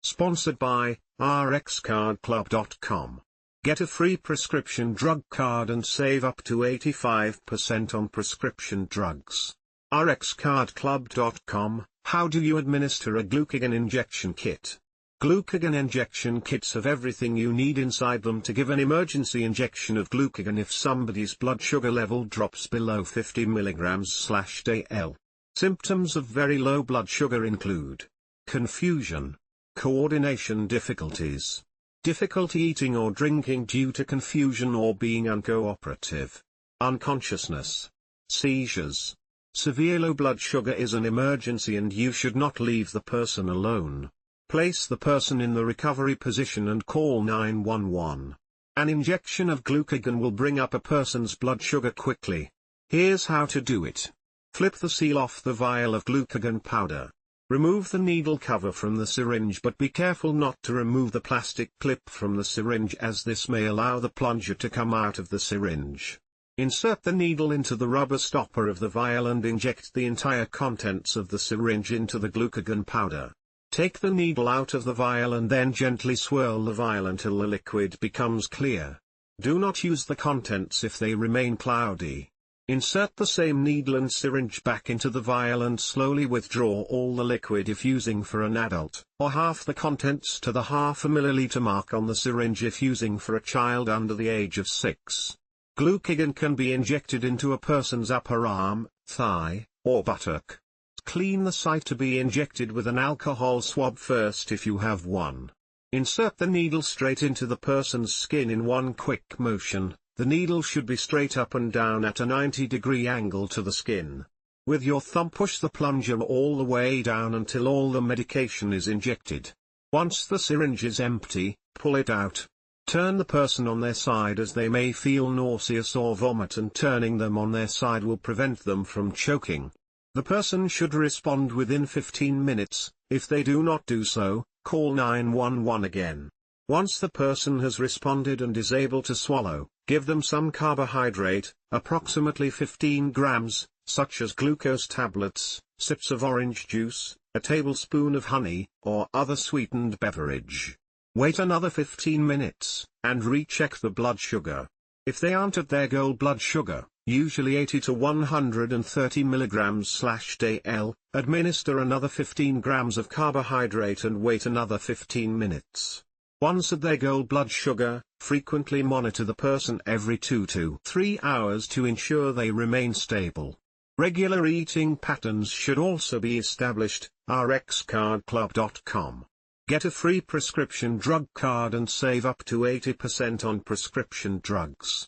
Sponsored by RxCardClub.com. Get a free prescription drug card and save up to 85% on prescription drugs. RxCardClub.com. How do you administer a Glucagon injection kit? Glucagon injection kits have everything you need inside them to give an emergency injection of glucagon if somebody's blood sugar level drops below 50 mg/dL. Symptoms of very low blood sugar include confusion, coordination difficulties, difficulty eating or drinking due to confusion or being uncooperative, unconsciousness, seizures. Severe low blood sugar is an emergency and you should not leave the person alone. Place the person in the recovery position and call 911. An injection of glucagon will bring up a person's blood sugar quickly. Here's how to do it. Flip the seal off the vial of glucagon powder. Remove the needle cover from the syringe, but be careful not to remove the plastic clip from the syringe, as this may allow the plunger to come out of the syringe. Insert the needle into the rubber stopper of the vial and inject the entire contents of the syringe into the glucagon powder. Take the needle out of the vial and then gently swirl the vial until the liquid becomes clear. Do not use the contents if they remain cloudy. Insert the same needle and syringe back into the vial and slowly withdraw all the liquid if using for an adult, or half the contents to the 0.5 milliliter mark on the syringe if using for a child under the age of 6. Glucagon can be injected into a person's upper arm, thigh, or buttock. Clean the site to be injected with an alcohol swab first if you have one. Insert the needle straight into the person's skin in one quick motion. The needle should be straight up and down at a 90-degree angle to the skin. With your thumb push the plunger all the way down until all the medication is injected. Once the syringe is empty, pull it out. Turn the person on their side as they may feel nauseous or vomit, and turning them on their side will prevent them from choking. The person should respond within 15 minutes. If they do not do so, call 911 again. Once the person has responded and is able to swallow, give them some carbohydrate, approximately 15 grams, such as glucose tablets, sips of orange juice, a tablespoon of honey, or other sweetened beverage. Wait another 15 minutes, and recheck the blood sugar. If they aren't at their goal blood sugar, usually 80 to 130 mg/dL, administer another 15 grams of carbohydrate and wait another 15 minutes. Once at their goal blood sugar, frequently monitor the person every 2 to 3 hours to ensure they remain stable. Regular eating patterns should also be established. RxCardClub.com. Get a free prescription drug card and save up to 80% on prescription drugs.